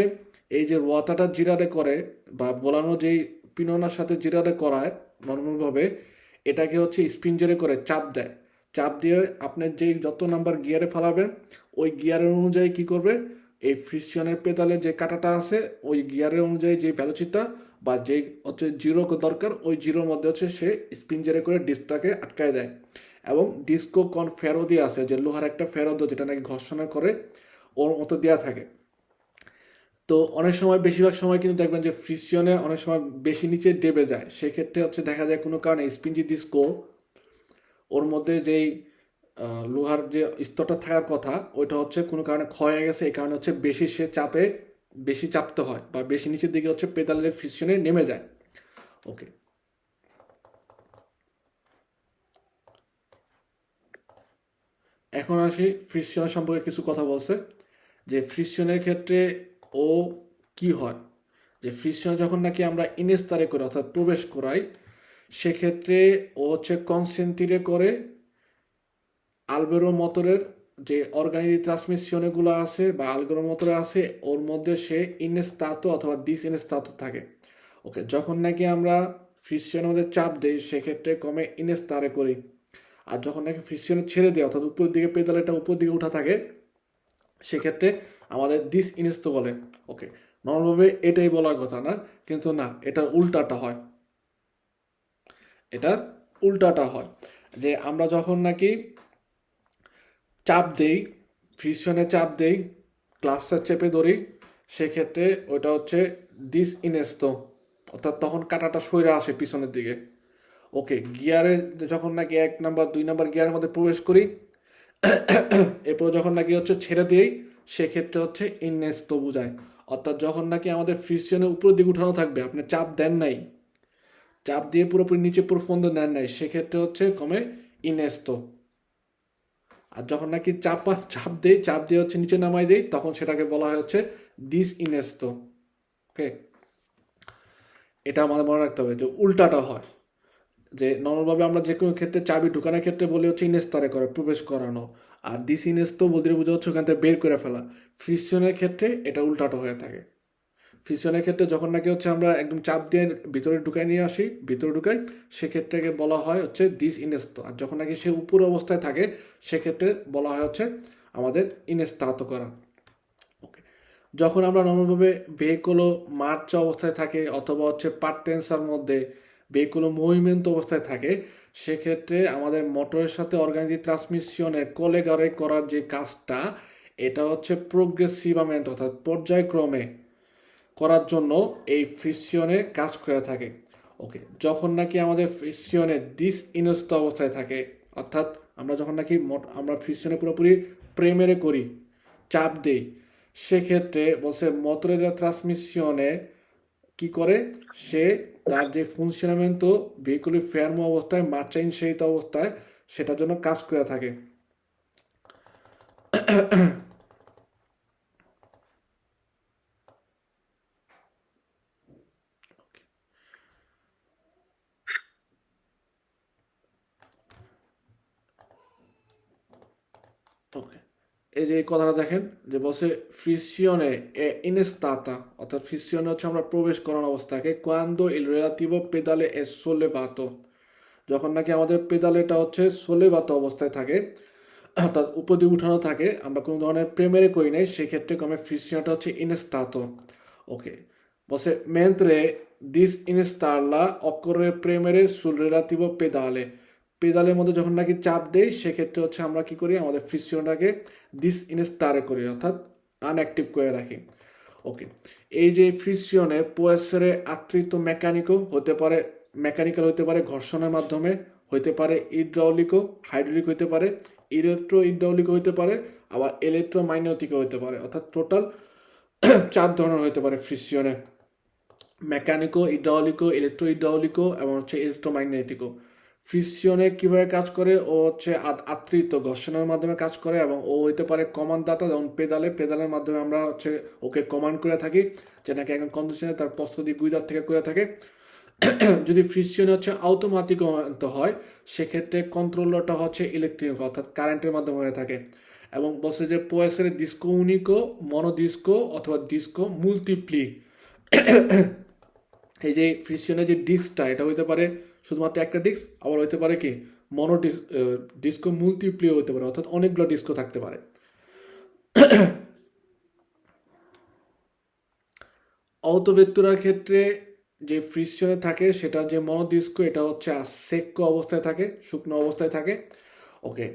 এই যে রোয়াতাটা জিরারে করে বা বোলানো যেই পিনোনার সাথে জিরারে করায় নর্মালভাবে, এটাকে হচ্ছে স্পিঞ্জারে করে চাপ দেয়। চাপ দিয়ে আপনার যেই যত নাম্বার গিয়ারে ফেলাবেন ওই গিয়ারের অনুযায়ী কি করবে, এই ফ্রিকশনের পেদালে যে কাটাটা আছে ওই গিয়ারের অনুযায়ী যে ভ্যালোচিতা বা যেই হচ্ছে জিরো দরকার ওই জিরোর মধ্যে হচ্ছে সে স্পিঞ্জারে করে ডিস্কটাকে আটকায় দেয়। এবং ডিস্কো কন ফেরো দিয়ে আছে, যে লোহার একটা ফেরো যেটা নাকি ঘর্ষণা করে ওর মতো দেওয়া থাকে। তো অনেক সময় বেশিরভাগ সময় কিন্তু দেখবেন যে ফ্রিকশনে অনেক সময় বেশি নিচে ডেবে যায়, সেক্ষেত্রে হচ্ছে দেখা যায় কোনো কারণে স্পিঞ্জি ডিস্কো ওর মধ্যে যেই লোহার যে স্তরটা থাকার কথা ওইটা হচ্ছে কোনো কারণে ক্ষয় হয়ে গেছে, এই কারণে হচ্ছে বেশি সে চাপে বেশি চাপতে হয় বা বেশি নিচের দিকে হচ্ছে পেদালের ফ্রিকশনে নেমে যায়। ওকে, এখন আসি ফ্রিকশনের সম্পর্কে কিছু কথা বলছে, যে ফ্রিকশনের ক্ষেত্রে ও কি হয়, যে ফ্রিকশনে যখন নাকি আমরা ইনস্তারে করি অর্থাৎ প্রবেশ করাই, সেক্ষেত্রে ও হচ্ছে কনসেন্ট্রিরে করে আলবেরো মোটরের যে অর্গানিক ট্রান্সমিশনগুলো আছে বা আলবেরো মোটরে আছে ওর মধ্যে সে ইনস্তাতো অথবা ডিস ইনস্তাতো থাকে। ওকে, যখন নাকি আমরা ফ্রিকশনের মধ্যে চাপ দিই সেক্ষেত্রে কমে ইনস্তারে করি, আর যখন নাকি ফ্রিকশনে ছেড়ে দিই অর্থাৎ উপর দিকে পেদালটা উপর দিকে উঠা থাকে সেক্ষেত্রে আমাদের ডিস ইনস্তো বলে। ওকে, নর্মালভাবে এটাই বলার কথা না, কিন্তু না, এটার উল্টাটা হয়, এটার উল্টাটা হয়। যে আমরা যখন নাকি চাপ দেই, ফ্রিকশনে চাপ দেই, ক্লাসটা চেপে ধরি, সেক্ষেত্রে ওইটা হচ্ছে ডিস ইনেস্তো, অর্থাৎ তখন কাঁটাটা সইরে আসে পিছনের দিকে। ওকে, গিয়ারের যখন নাকি 1 নাম্বার 2 নাম্বার গিয়ারের মধ্যে প্রবেশ করি, এরপর যখন নাকি হচ্ছে ছেড়ে দিই সেক্ষেত্রে হচ্ছে ইনেস্তো বোঝায়। অর্থাৎ যখন নাকি আমাদের ফ্রিকশনের উপরের দিকে উঠানো থাকবে, আপনি চাপ দেন নাই, চাপ দিয়ে পুরোপুরি নিচে প্রফন্দ নেন নাই, সেক্ষেত্রে হচ্ছে কমে ইনেস্তো। আর যখন নাকি চাপ দেই, চাপ দিয়ে হচ্ছে নিচে নামাই দেই, তখন সেটাকে বলা হয় হচ্ছে ডিস ইনেস্তো। ওকে, এটা আমাদের মনে রাখতে হবে যে উল্টাটা হয়। যে নর্মালভাবে আমরা যে কোনো ক্ষেত্রে চাবি ঢুকানোর ক্ষেত্রে বলি হচ্ছে ইনেস্তারে করে প্রবেশ করানো, আর ডিস ইনেস্তো বলতে বোঝা হচ্ছে ওখান থেকে বের করে ফেলা। ফ্রিকশনের ক্ষেত্রে এটা উল্টাটা হয়ে থাকে। ফ্রিকশনের ক্ষেত্রে যখন নাকি হচ্ছে আমরা একদম চাপ দিয়ে ভিতরে ঢুকাই নিয়ে আসি, ভিতরে ঢুকাই, সেক্ষেত্রে বলা হয় হচ্ছে ডিস ইনেস্তো। আর যখন নাকি সে উপর অবস্থায় থাকে সেক্ষেত্রে বলা হয় হচ্ছে আমাদের ইনেস্তাতো করা। ওকে, যখন আমরা নর্মালভাবে ভেহিকলও মার্চ অবস্থায় থাকে অথবা হচ্ছে পার্টেন্সার মধ্যে ভেহিকলও মুভমেন্ট অবস্থায় থাকে, সেক্ষেত্রে আমাদের মোটরের সাথে অর্গানিক ট্রান্সমিশনের কলেগারে করার যে কাজটা, এটা হচ্ছে প্রোগ্রেসিভমেন্ট অর্থাৎ পর্যায়ক্রমে করার জন্য এই ফ্রিকশনে কাজ করে থাকে। ওকে, যখন নাকি আমাদের ফ্রিকশনে ডিসইনস্ত অবস্থায় থাকে, অর্থাৎ আমরা যখন নাকি আমরা ফ্রিকশনে পুরোপুরি প্রেমেরে করি, চাপ দেই, সেক্ষেত্রে বলছে মোটরের ট্রান্সমিশনে কি করে, সে তার যে ফুনশনামেন্ট ভেহিকুলি ফেয়ারমো অবস্থায় মাত্রা ইনশারিত অবস্থায় সেটার জন্য কাজ করে থাকে। ওকে, এই যে এই কথাটা দেখেন যে বলছে ফ্রিকশনে ইনস্তাতা, অর্থাৎ ফ্রিকশনে হচ্ছে আমরা প্রবেশ করানো অবস্থাকে কোয়ান্দো ইল রেলাতিভো পেদালে এ সোলেভাতো, যখন নাকি আমাদের পেদালেটা হচ্ছে সোলেভাতো অবস্থায় থাকে, অর্থাৎ উপর দিকে উঠানো থাকে, আমরা কোনো ধরনের প্রেমেরে করি নাই, সেক্ষেত্রে কমে ফ্রিকশনটা হচ্ছে ইনস্তাতো। ওকে, বলছে মেন্ত্রে দিস ইনস্তারলা অক্করে প্রেমেরে সুল রেলাতিভো পেদালে, পেদালের মধ্যে যখন নাকি চাপ দেই সেক্ষেত্রে হচ্ছে আমরা কি করি, আমাদের ফ্রিকশনটাকে দিস ইনস্তারে করি, অর্থাৎ আনঅ্যাক্টিভ করে রাখি। ওকে, এই যে ফ্রিকশনে পোয়েসরে আত্রিত মেকানিকও হতে পারে, মেকানিক্যাল হতে পারে ঘর্ষণের মাধ্যমে, হইতে পারে ইড্রাউলিকও, হাইড্রোলিক হইতে পারে, ইলেকট্রো ইড্রাউলিকও হইতে পারে, আবার ইলেকট্রোমাইগ্নেটিকও হইতে পারে, অর্থাৎ টোটাল 4 ধরনের হইতে পারে ফ্রিকশনে: মেকানিকো, ইড্রাউলিকো, ইলেকট্রো ইড্রাউলিকো এবং হচ্ছে ইলেকট্রোম্যাগনেটিকো। ফ্রিকশনে কিভাবে কাজ করে, ও হচ্ছে আত্রিত ঘর্ষণের মাধ্যমে কাজ করে, এবং ও হইতে পারে কমান্ডদাতা, যেমন পেদালের মাধ্যমে আমরা হচ্ছে ওকে কমান্ড করে থাকি, যে নাকি একজন কন্ডিশনে তার প্রস্থ দিয়ে গুইদার থেকে করে থাকে। যদি ফ্রিকশনে হচ্ছে অটোমেটিক হয়, সেক্ষেত্রে কন্ট্রোলারটা হচ্ছে ইলেকট্রিক অর্থাৎ কারেন্টের মাধ্যমে হয়ে থাকে। এবং বলছে যে পোয়েসের ডিস্কো উনিকো, মনোডিস্কো অথবা ডিস্কো মুলটিপ্লি, এই যে ফ্রিকশনের যে ডিস্কটা, এটা হইতে পারে শুধুমাত্র একটা ডিস্ক, আবার হইতে পারে কি মনো ডিস্কো মুলটিপ্লি হইতে পারে, অর্থাৎ অনেকগুলো ডিস্কো থাকতে পারে। অটোভেক্টরের ক্ষেত্রে যে ফ্রিকশনে থাকে সেটা যে মনোডিস্কো, এটা হচ্ছে সেক্কো অবস্থায় থাকে, শুকনো অবস্থায় থাকে। ওকে,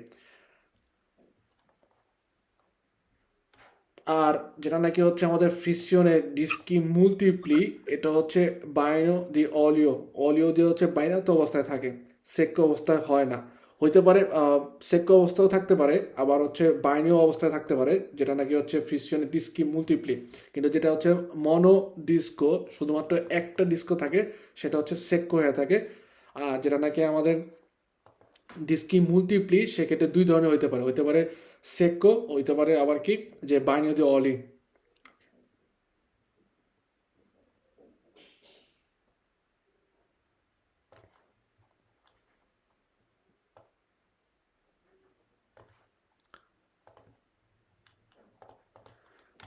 আর যেটা নাকি হচ্ছে আমাদের ফ্রিকশনের ডিস্কি মুলটিপ্লি, এটা হচ্ছে বাইনো দি অলিও দিয়ে হচ্ছে বাইনাতো অবস্থায় থাকে, সেক্কো অবস্থায় হয় না। হইতে পারে সেক্কো অবস্থাও থাকতে পারে, আবার হচ্ছে বাইনীয় অবস্থায় থাকতে পারে, যেটা নাকি হচ্ছে ফ্রিকশনের ডিস্কি মুলটিপ্লি। কিন্তু যেটা হচ্ছে মনো ডিস্কো, শুধুমাত্র একটা ডিস্কো থাকে, সেটা হচ্ছে সেক্কো হয়ে থাকে। আর যেটা নাকি আমাদের ডিস্কি মুলটিপ্লি, সেক্ষেত্রে 2 ধরনের হইতে পারে সেক্কো, হইতে পারে আবার কি যে বাইনীয় দি অলি।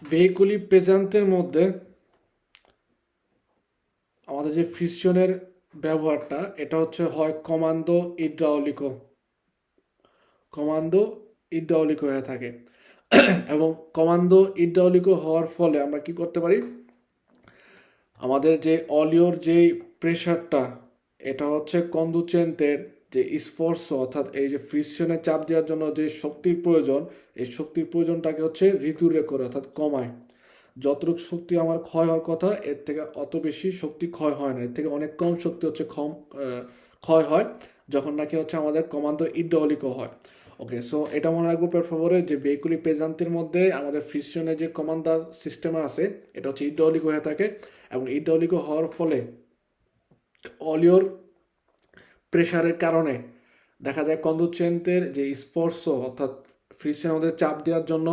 ভেহিকুলি প্রেজেন্টের মধ্যে আমাদের যে ফ্রিকশনের ব্যবহারটা, এটা হচ্ছে হয় কমান্ডো ইড্রাউলিকো হয়ে থাকে। এবং কমান্ডো ইড্রাউলিকো হওয়ার ফলে আমরা কি করতে পারি, আমাদের যে অলিওর যে প্রেশারটা, এটা হচ্ছে কন্ডুচেন্টের যে স্পর্শ, অর্থাৎ এই যে ফ্রিকশনে চাপ দেওয়ার জন্য যে শক্তির প্রয়োজন, এই শক্তির প্রয়োজনটাকে হচ্ছে ঋতুরে করে, অর্থাৎ কমায়। যতটুকু শক্তি আমার ক্ষয় হওয়ার কথা, এর থেকে অত বেশি শক্তি ক্ষয় হয় না, এর থেকে অনেক কম শক্তি হচ্ছে ক্ষয় হয় যখন নাকি হচ্ছে আমাদের কমান্ডো ইড্রাউলিকো হয়। ওকে, সো এটা মনে রাখবো পেরফারে, যে ভেহিকুলি পেজান্তের মধ্যে আমাদের ফ্রিকশনের যে কমান্ডার সিস্টেম আছে, এটা হচ্ছে ইড্রাউলিকো হয়ে থাকে, এবং ইড্রাউলিকো হওয়ার ফলে অলিওর প্রেশারের কারণে দেখা যায় কন্ডুচেন্টের যে স্পর্শ, অর্থাৎ ফ্রিকশনের মধ্যে চাপ দেওয়ার জন্য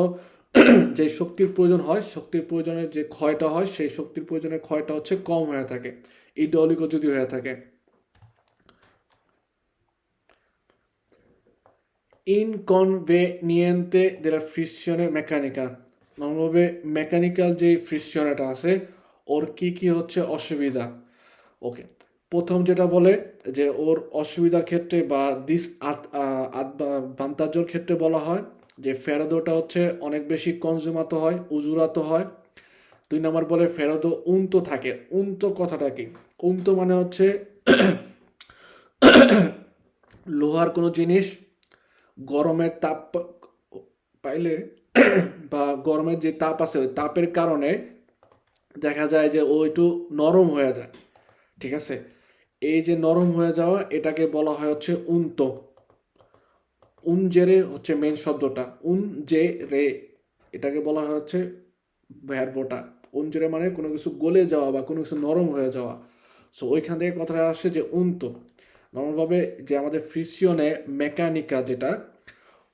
যে শক্তির প্রয়োজন হয়, শক্তির প্রয়োজনের যে ক্ষয়টা হয়, সেই শক্তির প্রয়োজনের ক্ষয়টা হচ্ছে কম হয়ে থাকে ইড্রাউলিকো যদি হয়ে থাকে। ইনকনভেনিয়েন্তে দেলা ফ্রিকশনে মেকানিকা, নর্মালভাবে মেকানিক্যাল যে ফ্রিকশনটা আছে, ওর কি কি হচ্ছে অসুবিধা। ওকে, প্রথম যেটা বলে যে ওর অসুবিধার ক্ষেত্রে বা বান্তাজোর ক্ষেত্রে বলা হয় যে ফেরাদোটা হচ্ছে অনেক বেশি কনজুমাতো হয়, উজুরাতো হয়। 2 নম্বর বলে ফেরাদো উন্তো থাকে। উন্তো কথাটা কি? উন্তো মানে হচ্ছে লোহার কোনো জিনিস গরমের তাপ পাইলে বা গরমের যে তাপ আছে ওই তাপের কারণে দেখা যায় যে ও একটু নরম হয়ে যায়, ঠিক আছে? এই যে নরম হয়ে যাওয়া এটাকে বলা হয় হচ্ছে উন্ত। উনজেরে হচ্ছে মেন শব্দটা, উন যে রে, এটাকে বলা হয় হচ্ছে ভ্যারবোটা। উনজেরে মানে কোনো কিছু গলে যাওয়া বা কোনো কিছু নরম হয়ে যাওয়া। সো ওইখান থেকে কথাটা আসে যে উন্ত। নর্মালভাবে যে আমাদের ফ্রিসিয়নে মেকানিকা যেটা,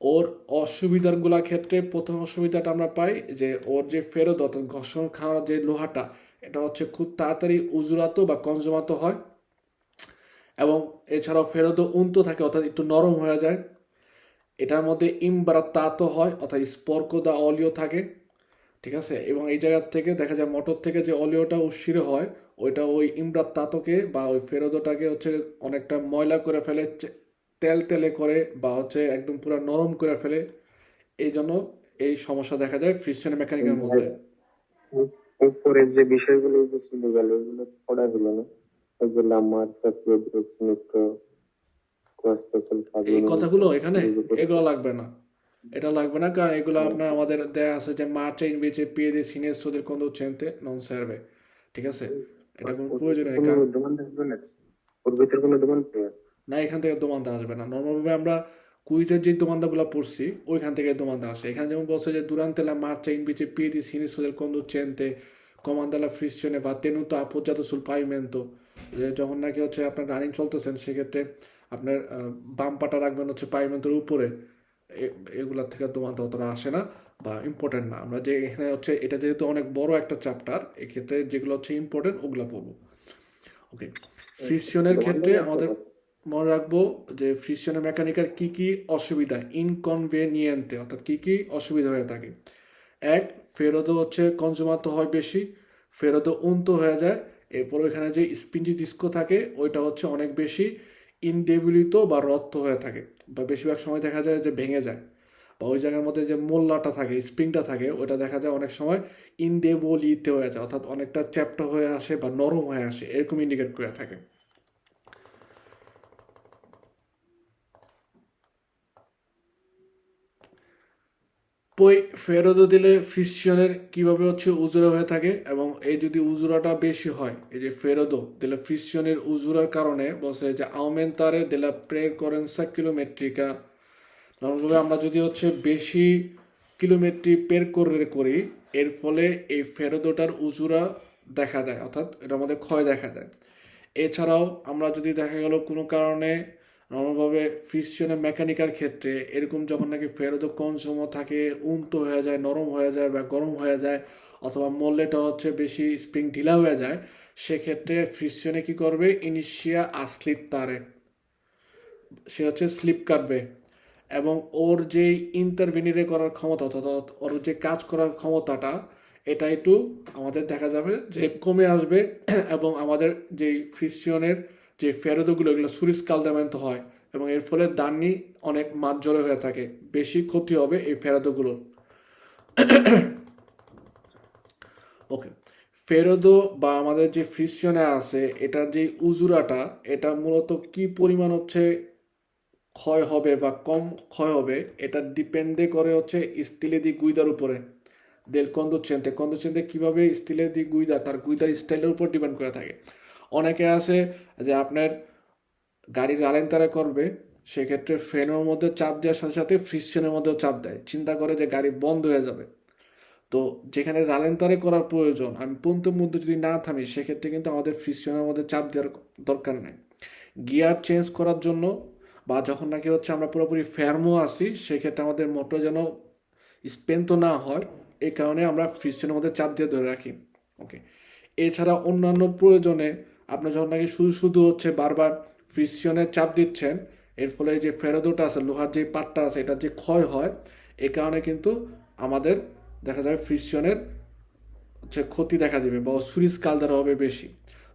ওর অসুবিধাগুলোর ক্ষেত্রে প্রথম অসুবিধাটা আমরা পাই যে ওর যে ফেরত অর্থাৎ ঘর্ষণ খাওয়ার যে লোহাটা, এটা হচ্ছে খুব তাড়াতাড়ি উজুরাতো বা কনজুমাতো হয়, এবং এছাড়াও ফেরত উন্ত থাকে অর্থাৎ একটু নরম হয়ে যায়। এটার মধ্যে ইমবারাত্তাতো হয় অর্থাৎ স্পর্ক দা অলিও থাকে, ঠিক আছে? এবং এই জায়গার থেকে দেখা যায় মোটর থেকে যে অলিওটা উৎসিত হয় ওইটা ওই ইমব্রাত্তাতোকে বা ওই ফেরোদোটাকে হচ্ছে অনেকটা ময়লা করে ফেলে, তেল তেলে করে, বা হচ্ছে একদম পুরো নরম করে ফেলে। এই জন্য এই সমস্যা দেখা যায় ফ্রিকশন মেকানিকের মধ্যে। উপরের যে বিষয়গুলো যে চলে গেল এগুলো পড়া হলো না, ওই যে লামার সাপ্রোডক্সনিস্টো কোয়াস্টাসল এই ফাগুনো কথাগুলো এখানে এগুলো লাগবে না, এটা লাগবে না, কারণ এগুলো আপনার আমাদের দেয়া আছে যে মার্চে ইনভিচে পিede sinestro del conducente non serve, ঠিক আছে? এটা কোনো প্রয়োজন নেই, কোনো কারণ দোকান থাকবে না, ওর ভিতরে কোনো দোকান থাকবে না এখান থেকে দোমানটা আসবে না। নর্মালভাবে আমরা কুইজের যে দোমানদাগুলো পড়ছি ওইখান থেকে দোমানটা আসে। এখানে যেমন বলছে যে durante la marcia invece i piedi sinistro del conducente comanda la frizione va tenuto appoggiato sul pavimento, যে যখন নাকি হচ্ছে আপনার রানিং চলতেছেন সেক্ষেত্রে আপনার বাম পাটা রাখবেন হচ্ছে পাইমেন্টের উপরে। এগুলার থেকে দোমানটা অতটা আসে না বা ইম্পর্টেন্ট না। আমরা যে এখানে হচ্ছে এটা যেহেতু অনেক বড় একটা চ্যাপ্টার, এক্ষেত্রে যেগুলো হচ্ছে ইম্পর্টেন্ট ওগুলো পড়বো। ওকে, ফ্রিকশনের ক্ষেত্রে আমাদের মনে রাখবো যে ফ্রিকশনের মেকানিকার কি কি অসুবিধা, ইনকনভেনিয়েন্টে অর্থাৎ কি কি অসুবিধা হয়ে থাকে। এক, ফেরোদো হচ্ছে কনজুমাতো হয় বেশি, ফেরোদো উন্ত হয়ে যায়। এরপর ওইখানে যে স্পিঞ্জি ডিস্কো থাকে ওইটা হচ্ছে অনেক বেশি ইনডেবিলিত বা রপ্ত হয়ে থাকে, বা বেশিরভাগ সময় দেখা যায় যে ভেঙে যায়, বা ওই জায়গার মধ্যে যে মোল্লাটা থাকে স্প্রিংটা থাকে ওইটা দেখা যায় অনেক সময় ইনডেবলিতে হয়ে যায়, অর্থাৎ অনেকটা চ্যাপ্টা হয়ে আসে বা নরম হয়ে আসে, এরকম ইন্ডিকেট করে থাকে। পই ফেরত দিলে ফ্রিকশনের কিভাবে হচ্ছে উজুরা হয়ে থাকে, এবং এই যদি উজুরাটা বেশি হয়, এই যে ফেরত দিলে ফ্রিকশনের উজুরার কারণে বলছে যে aumentare della percorrenza chilometrica। নর্মালভাবে আমরা যদি হচ্ছে বেশি কিলোমিটার পের করে করি এর ফলে এই ফেরদোটার উজুরা দেখা দেয়, অর্থাৎ এটার মধ্যে ক্ষয় দেখা দেয়। এছাড়াও আমরা যদি দেখা গেল কোনো কারণে নর্মালভাবে ফ্রিকশনের মেকানিকার ক্ষেত্রে এরকম যখন নাকি ফেরদো কম সময় থাকে, উন্ত হয়ে যায়, নরম হয়ে যায় বা গরম হয়ে যায়, অথবা মল্লেটা হচ্ছে বেশি স্প্রিং ঢিলা হয়ে যায়, সেক্ষেত্রে ফ্রিকশনে কি করবে, ইনিশিয়া আসলিত তারে, সে হচ্ছে স্লিপ কাটবে, এবং ওর যে ইন্টারভেনিরে করার ক্ষমতা অর্থাৎ ওর যে কাজ করার ক্ষমতাটা এটা একটু আমাদের দেখা যাবে যে কমে আসবে, এবং আমাদের যে ফ্রিকশনের যে ফেরোদোগুলো এগুলো সুরিস্কালদামেন্ট হয়, এবং এর ফলে দান্নি অনেক মাঝজরে হয়ে থাকে, বেশি ক্ষতি হবে এই ফেরোদোগুলোর। ওকে, ফেরোদো বা আমাদের যে ফ্রিকশনে আছে এটার যে উজুরাটা এটা মূলত কি পরিমাণ হচ্ছে ক্ষয় হবে বা কম ক্ষয় হবে এটা ডিপেন্ডে করে হচ্ছে স্টিলে দি গুইদার উপরে, দেল কন্দুচেন্তে কীভাবে স্টিলের দি গুইদা তার গুইদার স্টাইলের উপর ডিপেন্ড করে থাকে। অনেকে আছে যে আপনার গাড়ি রালেন্তারে করবে, সেক্ষেত্রে ফ্রেনের মধ্যে চাপ দেওয়ার সাথে সাথে ফ্রিকশনের মধ্যেও চাপ দেয়, চিন্তা করে যে গাড়ি বন্ধ হয়ে যাবে। তো যেখানে রালেন্তারে করার প্রয়োজন আমি পন্থের মধ্যে যদি না থামি সেক্ষেত্রে কিন্তু আমাদের ফ্রিকশনের মধ্যে চাপ দেওয়ার দরকার নেই। গিয়ার চেঞ্জ করার জন্য বা যখন নাকি হচ্ছে আমরা পুরোপুরি ফ্যারমো আসি সেক্ষেত্রে আমাদের মোটর যেন স্পেন তো না হয়, এই কারণে আমরা ফ্রিকশনের মধ্যে চাপ দিয়ে ধরে রাখি। ওকে, এছাড়া অন্যান্য প্রয়োজনে আপনি যখন নাকি শুধু শুধু হচ্ছে বারবার ফ্রিকশনের চাপ দিচ্ছেন এর ফলে যে ফেরোদোটা আছে লোহার যে পাটটা আছে এটার যে ক্ষয় হয়, এই কারণে কিন্তু আমাদের দেখা যায় ফ্রিকশনের হচ্ছে ক্ষতি দেখা দেবে বা সুরিজ কালদারা হবে বেশি।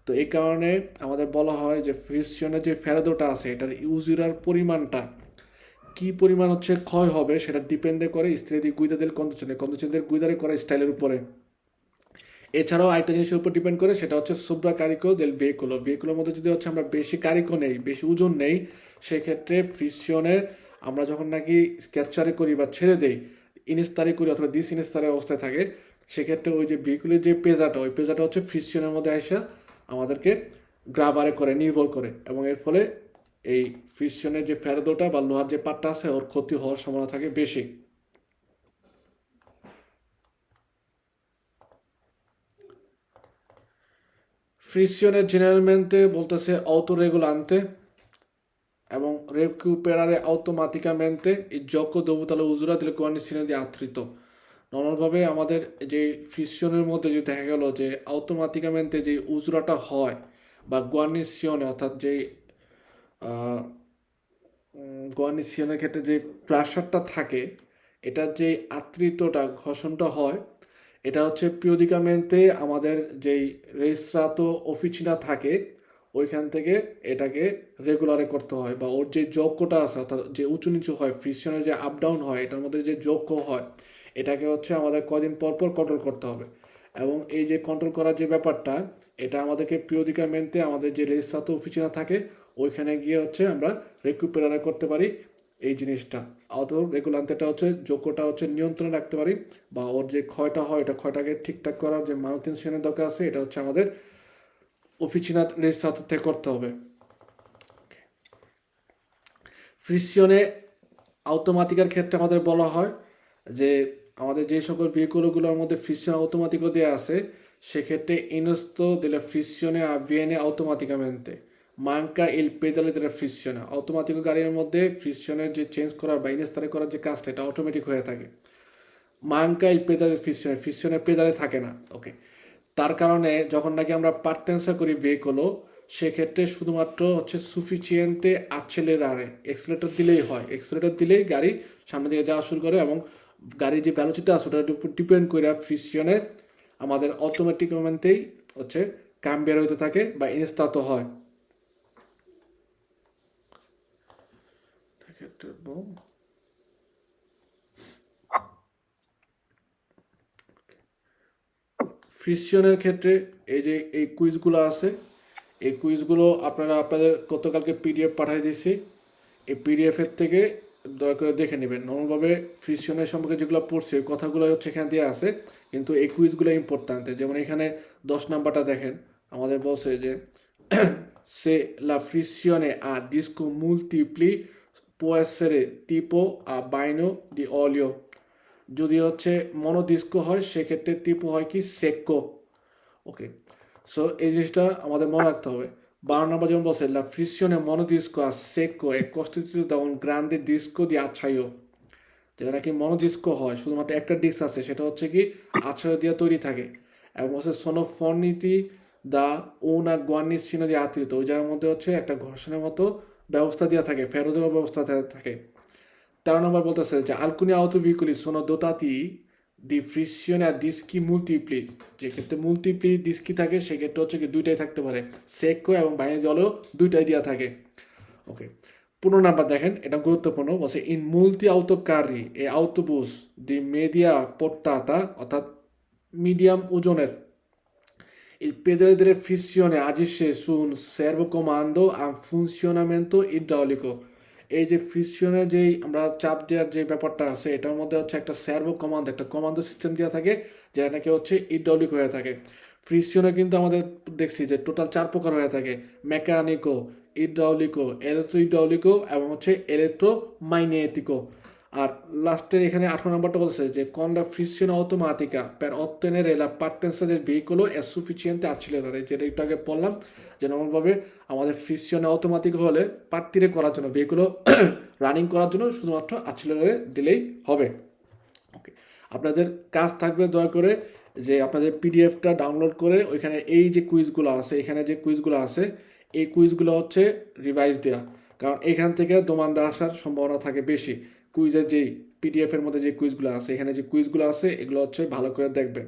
তো এই কারণে আমাদের বলা হয় যে ফ্রিকশনের যে ফেরোদোটা আছে এটার ইউজিরার পরিমাণটা কি পরিমাণ হচ্ছে ক্ষয় হবে সেটা ডিপেন্ডে করে স্ত্রী গুইদাদের কন্দুচেন্দের গুইদারে করা স্টাইলের উপরে। এছাড়াও আরেকটা জিনিসের উপর ডিপেন্ড করে, সেটা হচ্ছে সোব্রা কারিকো দেল ভেহিকুলো। ভেহিকুলোর মধ্যে যদি হচ্ছে আমরা বেশি কারিকো নেই, বেশি ওজন নেই, সেক্ষেত্রে ফ্রিকশনে আমরা যখন নাকি স্কেচারে করি বা ছেড়ে দেই, ইনস্তারে করি অথবা ডিস ইনস্তারে অবস্থায় থাকে, সেক্ষেত্রে ওই যে ভেহিকুলের যে পেজাটা, ওই পেজাটা হচ্ছে ফ্রিকশনের মধ্যে আসা আমাদেরকে গ্রাবারে করে, নির্ভর করে, এবং এর ফলে এই ফ্রিকশনের যে ফেরদোটা বা লোহার যে পাটটা আছে ওর ক্ষতি হওয়ার সম্ভাবনা থাকে বেশি। ফ্রিকশনের জেনারেলmente বলতেছে autoregolante এবং recuperare automaticamente il gioco dovuto all'usura delle condizioni di attrito। নর্মালভাবে আমাদের যে ফ্রিকশনের মধ্যে যে দেখা গেল যে অটোমেটিকামেন্টে যে উজরাটা হয় বা গুয়ানিশিয়নে, অর্থাৎ যে গুয়ানিশিয়নের ক্ষেত্রে যে প্রেশারটা থাকে, এটার যে আত্রিতটা ঘর্ষণটা হয়, এটা হচ্ছে পিওদিকামেন্টে আমাদের যেই রেজিস্ট্রাতো অফিচিনা থাকে ওইখান থেকে এটাকে রেগুলারে করতে হয়, বা ওর যে যোগ্যটা আছে অর্থাৎ যে উঁচু নিচু হয়, ফ্রিকশনের যে আপ ডাউন হয়, এটার মধ্যে যে যোগ্য হয়, এটাকে হচ্ছে আমাদের কদিন পর পর কন্ট্রোল করতে হবে। এবং এই যে কন্ট্রোল করার যে ব্যাপারটা, এটা আমাদেরকে পিওদিকামেন্টে আমাদের যে রেজিস্ট্রাতো অফিচিনা থাকে ওইখানে গিয়ে হচ্ছে আমরা রেকুপেরারে করতে পারি এই জিনিসটা। অথবা রেগুলান্তেটা হচ্ছে যোগ্যটা হচ্ছে নিয়ন্ত্রণে রাখতে পারি, বা ওর যে ক্ষয়টা হয় এটা ক্ষয়টাকে ঠিকঠাক করার যে মানুটেনশনের দরকার আছে, এটা হচ্ছে আমাদের অফিচিনা রেজিস্ট্রাতো থেকে করতে হবে। ফ্রিকশনে অটোমেটিকের ক্ষেত্রে আমাদের বলা হয় যে আমাদের যে সকল ভেহিকুলগুলোর মধ্যে ফ্রিকশন অটোমেটিকও দেওয়া আছে, সেক্ষেত্রে ইনস্তো della frizione avviene automaticamente manca il pedale della frizione। Automatic গাড়ির মধ্যে ফ্রিকশনের যে চেঞ্জ করার বা ইনস্তারে করার যে কাজটা, এটা অটোমেটিক হয়ে থাকে। মাঙ্কা ইল পেদালের ফ্রিকশনে, ফ্রিকশনের পেদালে থাকে না। ওকে, তার কারণে যখন নাকি আমরা পার্টেন্সা করি ভেহিকলও, সেক্ষেত্রে শুধুমাত্র হচ্ছে সুফিসিয়েন্টে আক্সেলেরারে, এক্সেলেটর দিলেই হয়, এক্সেলেটর দিলেই গাড়ি সামনে দিকে যাওয়া শুরু করে, এবং গাড়ির যে ভ্যালোসিটি আছে ওটার উপর ডিপেন্ড করে ফ্রিকশনে আমাদের অটোমেটিকমেন্টেই হচ্ছে কাম্বিয়ার হইতে থাকে বা ইনস্তাতো হয়। ফ্রিকশনের ক্ষেত্রে এই যে এই কুইজগুলো আছে, এই কুইজগুলো আপনারা আপনাদের গতকালকে পিডিএফ পাঠিয়ে দিয়েছি, এই পিডিএফের থেকে দয়া করে দেখে নেবেন। নর্মালভাবে ফ্রিকশনের সম্পর্কে যেগুলো পড়ছে ওই কথাগুলো হচ্ছে এখানে দিয়ে আছে, কিন্তু এই কুইজগুলো ইম্পর্ট্যান্ট। যেমন এখানে 10 নাম্বারটা দেখেন, আমাদের বলছে যে se la frizione a disco multipli può essere tipo a bagno di olio। যদি হচ্ছে মনোডিস্কো হয় সেক্ষেত্রে টিপো হয় কি সেক্কো। ওকে, সো এই জিনিসটা আমাদের মনে রাখতে হবে। 12 নম্বর যেমন বলছে la frizione monodisco a secco è costituita da un grande disco di acciaio। যেটা নাকি মনোডিস্কো হয়, শুধুমাত্র একটা ডিস্ক আছে, সেটা হচ্ছে কি আচ্ছাদন দিয়ে তৈরি থাকে, এবং হচ্ছে sono forniti da una guarnizione di attrito। ওই জায়গার মধ্যে হচ্ছে একটা ঘর্ষণের মতো ব্যবস্থা দেওয়া থাকে, ফেরত দেওয়ার ব্যবস্থা থাকে। 13 নম্বর বলতেছে যে alcuni autoveicoli sono dotati di frizione a dischi multipli। যে ক্ষেত্রে মুলটিপ্লি ডিস্কি থাকে সেক্ষেত্রে হচ্ছে কি দুইটাই থাকতে পারে, সেক্কো এবং বাইরে জলেও দুইটাই দেওয়া থাকে। ওকে, 15 নাম্বার দেখেন, এটা গুরুত্বপূর্ণ, বলছে ইন মুলটি autocarri e autobus di media portata, অর্থাৎ মিডিয়াম ওজনের, il pedale della frizione agisce su un servocomando a funzionamento idraulico। এই যে ফ্রিকশনের যেই আমরা চাপ দেওয়ার যে ব্যাপারটা আছে, এটার মধ্যে হচ্ছে একটা সার্ভো কমান্ড, একটা কমান্ডো সিস্টেম দেওয়া থাকে, যেটা নাকি হচ্ছে ইড্রাউলিক হয়ে থাকে। ফ্রিকশনে কিন্তু আমাদের দেখছি যে টোটাল 4 প্রকার হয়ে থাকে, মেকানিকো, ইড্রাউলিকো, ইলেকট্রো ইড্রাউলিকো এবং হচ্ছে ইলেকট্রোমাইনেটিকো। আর লাস্টের এখানে 18 নম্বরটা বলছে যে con la frizione automatica per ottenere la partenza del veicolo è sufficiente accelerare। যেটা একটু আগে বললাম যে নর্মালভাবে আমাদের ফ্রিকশনে অটোমেটিক হলে পার্টিরে করার জন্য, ভেহিকুলো রানিং করার জন্য শুধুমাত্র accelerate দিলেই হবে। ওকে, আপনাদের কাজ থাকবে দয়া করে যে আপনাদের পিডিএফটা ডাউনলোড করে ওইখানে এই যে কুইজগুলো আছে, এখানে যে কুইজগুলো আছে, এই কুইজগুলো হচ্ছে রিভাইজ দেওয়া, কারণ এখান থেকে দোমানদা আসার সম্ভাবনা থাকে বেশি। কুইজের যেই পিডিএফের মধ্যে যে কুইজগুলো আছে, এখানে যে কুইজগুলো আছে এগুলো হচ্ছে ভালো করে দেখবেন।